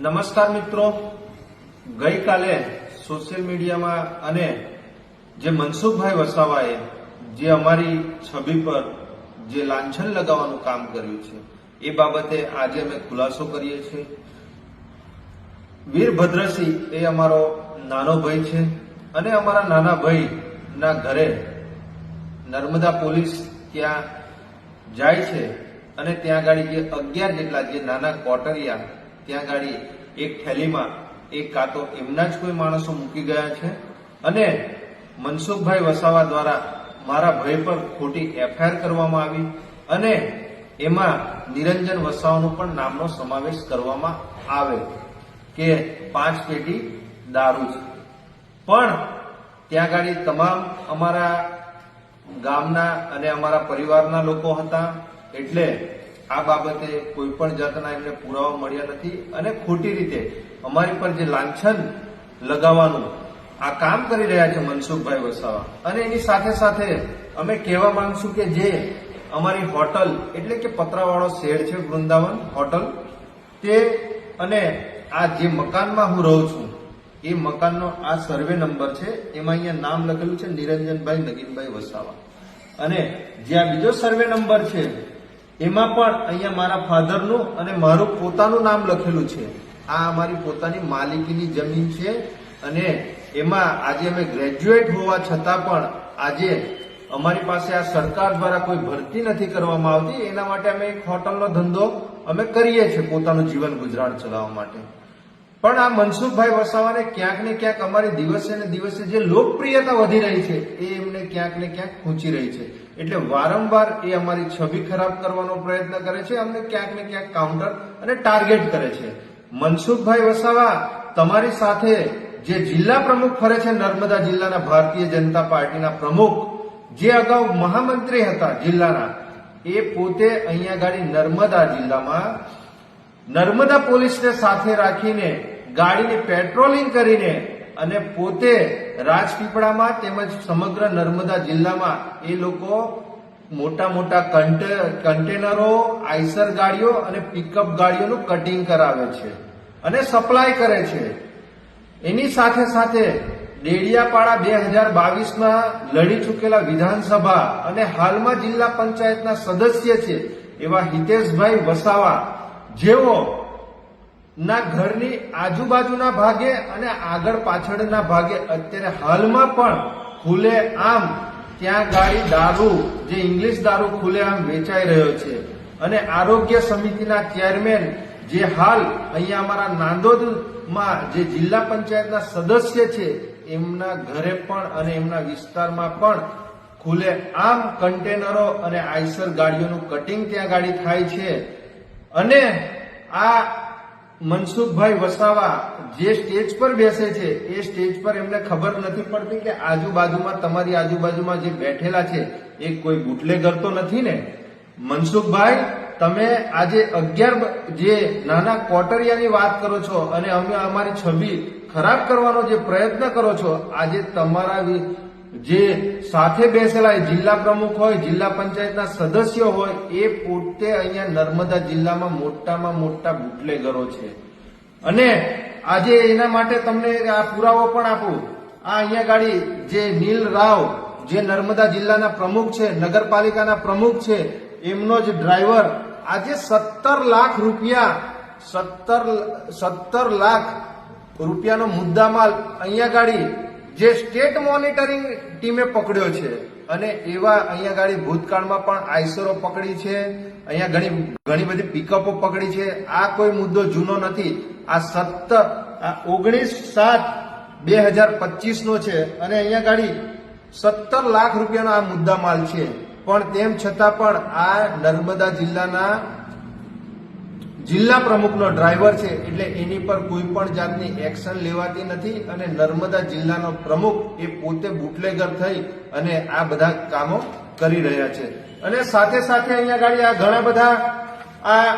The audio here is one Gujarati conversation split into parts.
નમસ્કાર મિત્રો, ગઈકાલે સોશિયલ મીડિયામાં અને જે મનસુખભાઈ વસાવાએ જે અમારી છબી પર જે લાંછન લગાવવાનું કામ કર્યું છે એ બાબતે આજે અમે ખુલાસો કરીએ છીએ. વીરભદ્રસિંહ એ અમારો નાનો ભાઈ છે અને અમારા નાના ભાઈના ઘરે નર્મદા પોલીસ ત્યાં જાય છે અને ત્યાં ગાડી જે 11 જેટલા જે નાના કોટરિયા ત્યાં ગાડી એક થેલીમાં એક કાં તો એમના જ કોઈ માણસો મૂકી ગયા છે અને મનસુખભાઈ વસાવા દ્વારા મારા ભાઈ પર ખોટી એફઆઈઆર કરવામાં આવી અને એમાં નિરંજન વસાવાનું પણ નામનો સમાવેશ કરવામાં આવે કે 5 પેટી દારૂ છે. પણ ત્યાં ગાડી તમામ અમારા ગામના અને અમારા પરિવારના લોકો હતા એટલે આ બાબતે કોઈ પણ જાતના એમને પુરાવા મળ્યા નથી અને ખોટી રીતે અમારી પર જે લાંછન લગાવવાનું આ કામ કરી રહ્યા છે મનસુખભાઈ વસાવા. અને એની સાથે સાથે અમે કહેવા માંગશું કે જે અમારી હોટલ એટલે કે પતરાવાળો શેડ છે વૃંદાવન હોટલ તે અને આ જે મકાનમાં હું રહું છું એ મકાનનો આ સર્વે નંબર છે, એમાં અહીંયા નામ લખેલું છે નિરંજનભાઈ નગીનભાઈ વસાવા અને જે આ બીજો સર્વે નંબર છે એમાં પણ અહીંયા મારા ફાધરનું અને મારું પોતાનું નામ લખેલું છે. આ અમારી પોતાની માલિકીની જમીન છે અને એમાં આજે અમે ગ્રેજ્યુએટ હોવા છતાં પણ આજે અમારી પાસે આ સરકાર દ્વારા કોઈ ભરતી નથી કરવામાં આવતી, એના માટે અમે એક હોટલનો ધંધો અમે કરીએ છીએ પોતાનું જીવન ગુજરાન ચલાવવા માટે. પણ આ મનસુખભાઈ વસાવાને ક્યાંક ને ક્યાંક અમારી દિવસે ને દિવસે જે લોકપ્રિયતા વધી રહી છે એ એમને ક્યાંક ને ક્યાંક ખૂંચી રહી છે. એટલે વારંવાર એ અમારી છબી ખરાબ કરવાનો પ્રયત્ન કરે છે, અમને ક્યાંક ને ક્યાંક કાઉન્ટર અને ટાર્ગેટ કરે છે. મનસુખભાઈ વસાવા તમારી સાથે જે જિલ્લા પ્રમુખ ફરે છે નર્મદા જિલ્લાના ભારતીય જનતા પાર્ટીના પ્રમુખ, જે અગાઉ મહામંત્રી હતા જિલ્લાના, એ પોતે અહીંયા ગાડી નર્મદા જિલ્લામાં નર્મદા પોલીસને સાથે રાખીને ગાડીની પેટ્રોલિંગ કરીને અને પોતે રાજપીપળામાં તેમજ સમગ્ર નર્મદા જિલ્લામાં એ લોકો મોટા મોટા કન્ટેનરો, આઈસર ગાડીઓ અને પિકઅપ ગાડીઓનું કટિંગ કરાવે છે અને સપ્લાય કરે છે. એની સાથે સાથે ડેડિયાપાડા 2022માં લડી ચૂકેલા વિધાનસભા અને હાલમાં જિલ્લા પંચાયતના સદસ્ય છે એવા હિતેશભાઈ વસાવા, જેઓ ના ઘરની આજુબાજુના ભાગે અને આગળ પાછળના ભાગે અત્યારે હાલમાં પણ ખુલ્લે આમ ત્યાં ગાડી દારૂ, જે ઇંગ્લિશ દારૂ ખુલ્લે આમ વેચાઈ રહ્યો છે. અને આરોગ્ય સમિતિના ચેરમેન જે હાલ અહીંયા અમારા નાંદોદમાં જે જિલ્લા પંચાયતના સદસ્ય છે એમના ઘરે પણ અને એમના વિસ્તારમાં પણ ખુલ્લે આમ કન્ટેનરો અને આઈસર ગાડીઓનું કટિંગ ત્યાં ગાડી થાય છે. અને આ મનસુખભાઈ વસાવા જે સ્ટેજ પર બેસે છે એ સ્ટેજ પર એમને ખબર નથી પડતી કે આજુબાજુમાં તમારી આજુબાજુમાં જે બેઠેલા છે એ કોઈ બુટલેગર તો નથી ને. મનસુખભાઈ, તમે આજે 11 જે નાના કોટરિયાની વાત કરો છો અને અમે અમારી છબી ખરાબ કરવાનો જે પ્રયત્ન કરો છો, આજે તમારા જે સાથે બેસેલા જિલ્લા પ્રમુખ હોય, જિલ્લા પંચાયતના સદસ્યો હોય, એ પોતે અહીંયા નર્મદા જિલ્લામાં મોટામાં મોટા બુટલેગરો છે. અને આજે એના માટે તમને આ પુરાવો પણ આપું. આ અહીંયા ગાડી જે નીલ રાવ, જે નર્મદા જિલ્લાના પ્રમુખ છે, નગરપાલિકાના પ્રમુખ છે, એમનો જ ડ્રાઈવર આજે 17 લાખ રૂપિયાનો મુદ્દામાલ અહીંયા ગાડી જે સ્ટેટ મોનિટરિંગ ટીમે પકડ્યો છે. અને એવા અહીંયા ગાડી ભૂતકાળમાં પણ આઈસરો પકડી છે, અહીંયા ઘણી બધી પિકઅપો પકડી છે. આ કોઈ મુદ્દો જૂનો નથી. આ 19/7/2025 નો છે અને અહીંયા ગાડી 17 લાખ રૂપિયાનો આ મુદ્દામાલ છે. પણ તેમ છતાં પણ આ નર્મદા જિલ્લાના જિલ્લા પ્રમુખનો ડ્રાઈવર છે એટલે એની પર કોઈ પણ જાતની એક્શન લેવાતી નથી. અને નર્મદા જિલ્લાનો પ્રમુખ એ પોતે બુટલેગર થઈ અને આ બધા કામો કરી રહ્યા છે. અને સાથે સાથે અહીંયા ગાડી આ ઘણા બધા આ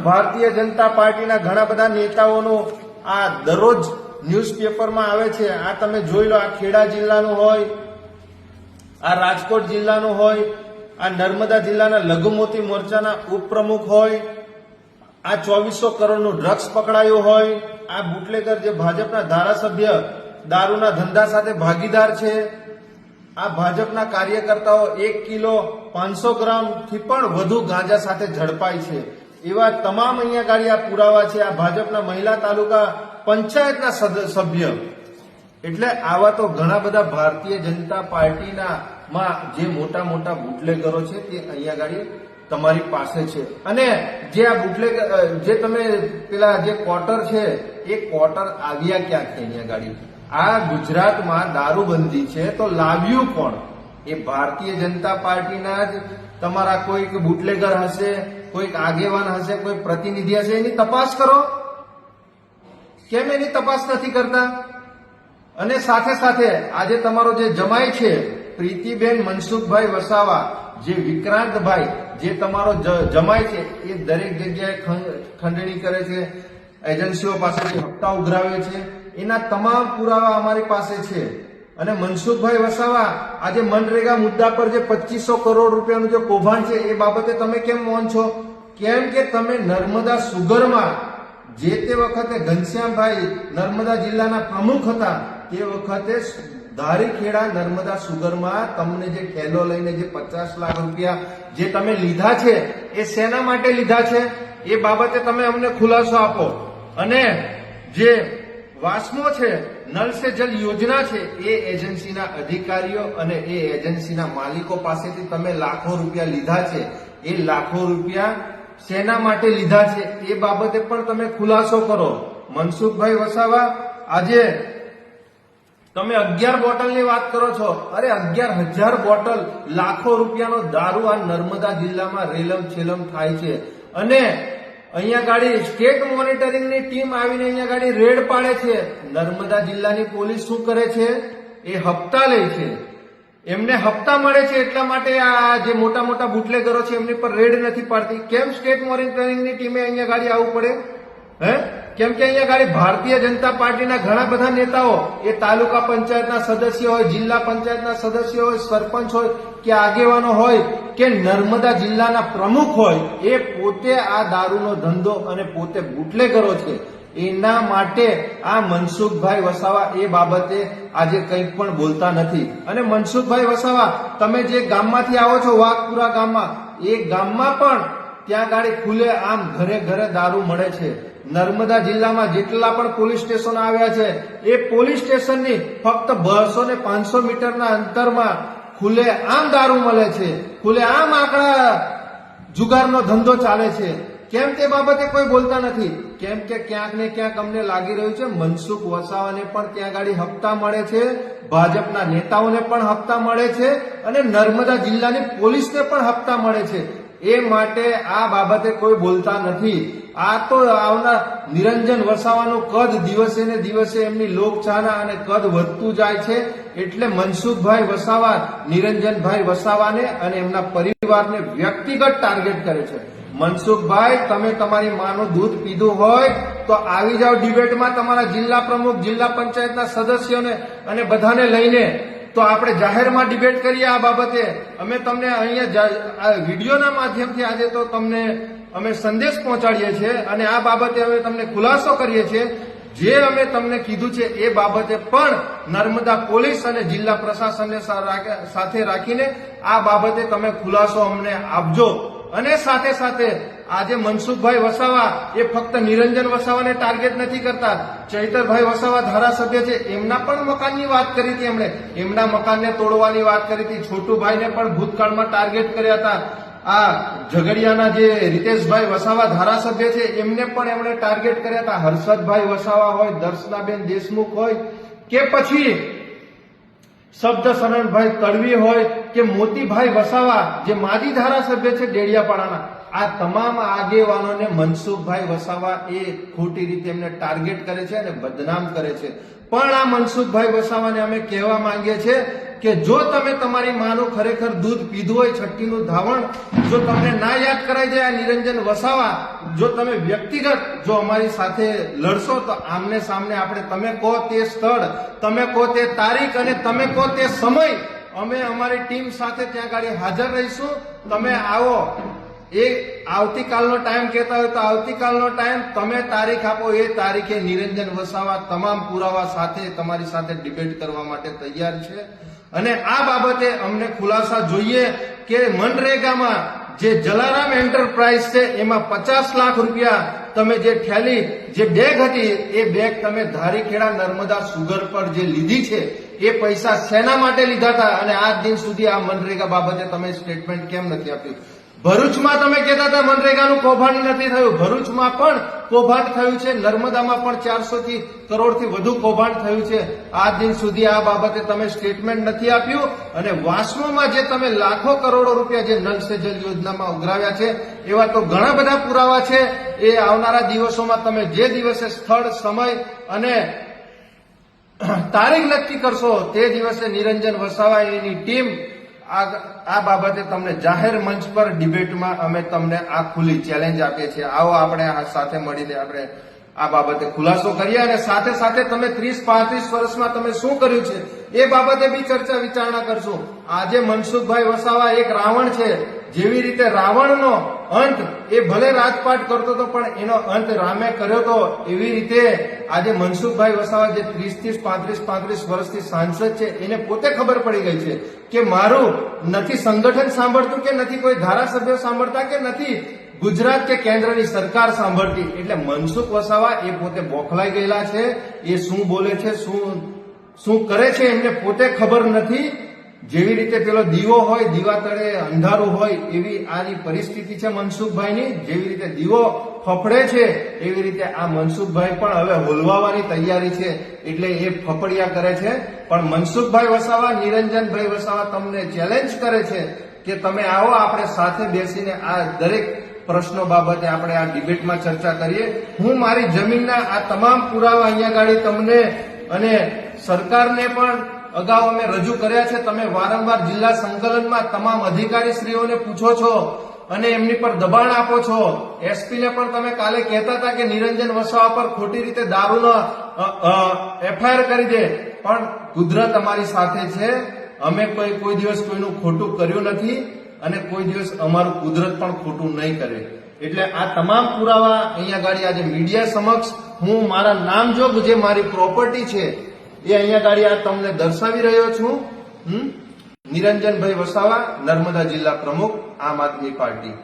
ભારતીય જનતા પાર્ટીના ઘણા બધા નેતાઓનું આ દરરોજ ન્યૂઝપેપરમાં આવે છે. આ તમે જોઈ લો, આ ખેડા જિલ્લાનું હોય, આ રાજકોટ જિલ્લાનું હોય, આ નર્મદા જિલ્લાના લઘુમતી મોરચાના ઉપપ્રમુખ હોય, આ 2400 કરોડનું ડ્રગ્સ પકડાયું હોય, આ બુટલેગર જે ભાજપના ધારાસભ્ય દારૂના ધંધા સાથે ભાગીદાર છે, આ ભાજપના કાર્યકર્તાઓ 1 કિલો 500 ગ્રામ થી પણ વધુ ગાંજા સાથે ઝડપાય છે, એવા તમામ અહીંયા ગાડી આ પુરાવા છે. આ ભાજપના મહિલા તાલુકા પંચાયતના સભ્ય. એટલે આવા તો ઘણા બધા ભારતીય જનતા પાર્ટીના માં જે મોટા મોટા બુટલેગરો છે તે અહીંયા ગાડી તમારી પાસે છે. અને જે આ બુટલેગર જે તમે પેલા જે ક્વાર્ટર છે એ ક્વાર્ટર આવ્યા ક્યાંથી અહીંયા ગાડી? આ ગુજરાતમાં દારૂબંધી છે તો લાવ્યું કોણ? એ ભારતીય જનતા પાર્ટીના જ તમારા કોઈક બુટલેગર હશે, કોઈક આગેવાન હશે, કોઈ પ્રતિનિધિ હશે. એની તપાસ કરો. કેમ એની તપાસ નથી કરતા? અને સાથે સાથે આજે તમારો જે જમાઈ છે પ્રીતિબેન મનસુખભાઈ વસાવા, જે વિક્રાંતભાઈ જે તમારો જમાઈ છે એ દરેક જગ્યાએ ખંડણી કરે છે, એજન્સીઓ પાસેથી હપ્તા ઉઘરાવે છે, એના તમામ પુરાવા અમારી પાસે છે. અને મનસુખભાઈ વસાવા આજે મનરેગા મુદ્દા પર જે 2500 કરોડ રૂપિયાનું જે કૌભાંડ છે એ બાબતે તમે કેમ મૌન છો? કેમ કે તમે નર્મદા સુગરમાં જે તે વખતે ઘનશ્યામભાઈ નર્મદા જિલ્લાના પ્રમુખ હતા તે વખતે ધારીખેડા નર્મદા સુગરમાં તમને જે ખેલો લઈને જે 50 લાખ રૂપિયા જે તમે લીધા છે એ શેના માટે લીધા છે એ બાબતે તમે અમને ખુલાસો આપો. અને જે વાસ્મો છે, નલ સે જલ યોજના છે, એ એજન્સીના અધિકારીઓ અને એ એજન્સીના માલિકો પાસેથી તમે લાખો રૂપિયા લીધા છે. એ લાખો રૂપિયા શેના માટે લીધા છે એ બાબતે પણ તમે ખુલાસો કરો. મનસુખભાઈ વસાવા, આજે તમે 11 બોટલની વાત કરો છો. અરે 11,000 બોટલ લાખો રૂપિયાનો દારૂ આ નર્મદા જિલ્લામાં રેલમ છેલમ થાય છે. અને અહીંયા ગાડી સ્ટેટ મોનિટરિંગની ટીમ આવીને અહીંયા ગાડી રેડ પાડે છે. નર્મદા જિલ્લાની પોલીસ શું કરે છે? એ હપ્તા લે છે. એમને હપ્તા મળે છે એટલા માટે આ જે મોટા મોટા બુટલેગરો છે એમની પર રેડ નથી પાડતી. કેમ સ્ટેટ મોનિટરિંગની ટીમે અહીંયા ગાડી આવવું પડે? કેમ કે અહીંયા ગાડી ભારતીય જનતા પાર્ટીના ઘણા બધા નેતાઓ, એ તાલુકા પંચાયતના સદસ્ય હોય, જિલ્લા પંચાયતના સદસ્ય હોય, સરપંચ હોય કે આગેવાનો હોય કે નર્મદા જિલ્લાના પ્રમુખ હોય, એ પોતે આ દારૂનો ધંધો અને પોતે બુટલેગરો છે. એના માટે આ મનસુખભાઈ વસાવા એ બાબતે આજે કંઈ પણ બોલતા નથી. અને મનસુખભાઈ વસાવા, તમે જે ગામમાંથી આવો છો, વાઘપુરા ગામમાં, એ ગામમાં પણ ત્યાં ગાડી ખુલે આમ ઘરે ઘરે દારૂ મળે છે. નર્મદા જિલ્લામાં જેટલા પણ પોલીસ સ્ટેશનો આવ્યા છે એ પોલીસ સ્ટેશનની ફક્ત 200 ને 500 મીટરના અંતરમાં ખુલે આમ દારૂ મળે છે. ખુલે આમ આંકડા જુગારનો ધંધો ચાલે છે. કેમ તે બાબતે કોઈ બોલતા નથી? કેમ કે ક્યાંક ને ક્યાંક અમને લાગી રહ્યું છે મનસુખ વસાવાને પણ ત્યાં ગાડી હપ્તા મળે છે, ભાજપના નેતાઓને પણ હપ્તા મળે છે, અને નર્મદા જિલ્લાની પોલીસને પણ હપ્તા મળે છે. એ માટે આ બાબતે કોઈ બોલતા નથી. આ તો આવનાર નિરંજન વસાવાનું કદ દિવસે ને દિવસે એમની લોકચાહના અને કદ વધતું જાય છે. એટલે મનસુખભાઈ વસાવા નિરંજનભાઈ વસાવાને અને એમના પરિવારને વ્યક્તિગત ટાર્ગેટ કરે છે. મનસુખભાઈ, તમે તમારી માનું દૂધ પીધું હોય તો આવી જાઓ ડિબેટમાં, તમારા જિલ્લા પ્રમુખ, જિલ્લા પંચાયતના સદસ્યોને અને બધાને લઈને, તો આપણે જાહેરમાં ડિબેટ કરીએ આ બાબતે. અમે તમને અહીંયા વિડીયોના માધ્યમથી આજે તો તમને અમે સંદેશ પહોંચાડીએ છીએ અને આ બાબતે અમે તમને ખુલાસો કરીએ છીએ. જે અમે તમને કીધું છે એ બાબતે પણ નર્મદા પોલીસ અને જિલ્લા પ્રશાસનને સાથે રાખીને આ બાબતે તમે ખુલાસો અમને આપજો. અને સાથે સાથે આજે મનસુખભાઈ વસાવા એ ફક્ત નિરંજન વસાવાને ટાર્ગેટ નથી કરતા. ચૈતરભાઈ વસાવા ધારાસભ્ય છે, એમના પણ મકાનની વાત કરી હતી. એમણે એમના મકાનને તોડવાની વાત કરી હતી. છોટુભાઈને પણ ભૂતકાળમાં ટાર્ગેટ કર્યા હતા. આ ઝઘડિયાના જે રીતેશભાઈ વસાવા ધારાસભ્ય છે એમને પણ એમણે ટાર્ગેટ કર્યા હતા. હર્ષદભાઈ વસાવા હોય, દર્શનાબેન દેશમુખ હોય કે પછી શબ્દ શરણભાઈ તડવી હોય કે મોતીભાઈ વસાવા જે માજી ધારાસભ્ય છે ડેડિયાપાડાના, આ તમામ આગેવાનોને મનસુખભાઈ વસાવા એ ખોટી રીતે એમને ટાર્ગેટ કરે છે અને બદનામ કરે છે. પણ આ મનસુખભાઈ વસાવાને અમે કહેવા માંગીએ છીએ કે જો તમે તમારી માનું ખરેખર દૂધ પીધું હોય, છઠ્ઠીનું ધાવણ જો તમને ના યાદ કરાઈ જાય, નિરંજન વસાવા, જો તમે વ્યક્તિગત જો અમારી સાથે લડશો તો આમને સામને આપણે, તમે કહો તે સ્થળ, તમે કહો તે તારીખ અને તમે કહો તે સમય, અમે અમારી ટીમ સાથે ત્યાં ગાડી હાજર રહીશું. તમે આવો એ આવતીકાલનો ટાઈમ કહેતા હોય તો આવતીકાલનો ટાઈમ તમે તારીખ આપો, એ તારીખે નિરંજન વસાવા તમામ પુરાવા સાથે તમારી સાથે ડિબેટ કરવા માટે તૈયાર છે. અને આ બાબતે અમને ખુલાસા જોઈએ કે મનરેગામાં જે જલારામ એન્ટરપ્રાઇઝ છે એમાં 50 લાખ રૂપિયા તમે જે થેલી જે બેગ હતી એ બેગ તમે ધારીખેડા નર્મદા સુગર પર જે લીધી છે એ પૈસા શેના માટે લીધા હતા અને આજ દિન સુધી આ મનરેગા બાબતે તમે સ્ટેટમેન્ટ કેમ નથી આપ્યું? ભરૂચમાં તમે કહેતા હતા મનરેગાનું કૌભાંડ નથી થયું, ભરૂચમાં પણ કૌભાંડ થયું છે, નર્મદામાં પણ 400 કરોડથી વધુ કૌભાંડ થયું છે. આજ દિન સુધી આ બાબતે તમે સ્ટેટમેન્ટ નથી આપ્યું. અને વાસ્મોમાં જે તમે લાખો કરોડો રૂપિયા જે નલ સે જલ યોજનામાં ઉઘરાવ્યા છે એવા તો ઘણા બધા પુરાવા છે. એ આવનારા દિવસોમાં તમે જે દિવસે સ્થળ, સમય અને તારીખ નક્કી કરશો તે દિવસે નિરંજન વસાવા એની ટીમ આ બાબતે તમને જાહેર મંચ પર ડિબેટમાં અમે તમને આ ખુલ્લી ચેલેન્જ આપીએ છીએ. આવો આપણે આ સાથે મળીને આપણે આ બાબતે ખુલાસો કરીએ અને સાથે સાથે તમે 30-35 વર્ષમાં તમે શું કર્યું છે એ બાબતે બી ચર્ચા વિચારણા કરશું. આજે મનસુખભાઈ વસાવા એક રાવણ છે. જેવી રીતે રાવણનો અંત એ ભલે રાજપાટ કરતો હતો પણ એનો અંત રામે કર્યો હતો, એવી રીતે આજે મનસુખભાઈ વસાવા જે 30-35 વર્ષથી સાંસદ છે એને પોતે ખબર પડી ગઈ છે કે મારું નથી સંગઠન સાંભળતું કે નથી કોઈ ધારાસભ્ય સાંભળતા કે નથી ગુજરાત કે કેન્દ્રની સરકાર સાંભળતી. એટલે મનસુખ વસાવા એ પોતે બોખલાઈ ગયેલા છે. એ શું બોલે છે, શું કરે છે એમને પોતે ખબર નથી. જેવી રીતે પેલો દીવો હોય, દીવા તળે અંધારું હોય, એવી આની પરિસ્થિતિ છે મનસુખભાઈની. જેવી રીતે દીવો ફફડે છે એવી રીતે આ મનસુખભાઈ પણ હવે હોલવાવાની તૈયારી છે. એટલે એ ફફડિયા કરે છે. પણ મનસુખભાઈ વસાવા, નિરંજનભાઈ વસાવા તમને ચેલેન્જ કરે છે કે તમે આવો, આપણે સાથે બેસીને આ દરેક પ્રશ્નો બાબતે આપણે આ ડિબેટમાં ચર્ચા કરીએ. હું મારી જમીનના આ તમામ પુરાવા અહીંયા ગાડી તમને અને સરકારને પણ અગાઉ અમે રજૂ કર્યા છે. તમે વારંવાર જિલ્લા સંકલનમાં તમામ અધિકારીશ્રીઓને પૂછો છો અને એમની પર દબાણ આપો છો. એસપીને પણ તમે કાલે કહેતા હતા કે નિરંજન વસાવા પર ખોટી રીતે દારૂનો એફઆઈઆર કરી દે. પણ કુદરત અમારી સાથે છે. અમે કોઈ દિવસ કોઈનું ખોટું કર્યું નથી અને કોઈ દિવસ અમારું કુદરત પણ ખોટું નહીં કરે. એટલે આ તમામ પુરાવા અહીંયા ગાડી આજે મીડિયા સમક્ષ હું મારા નામજોગ જે મારી પ્રોપર્ટી છે એ અહીંયા ગાડી આ તમને દર્શાવી રહ્યો છું. નિરંજનભાઈ વસાવા, નર્મદા જિલ્લા પ્રમુખ, આમ આદમી પાર્ટી.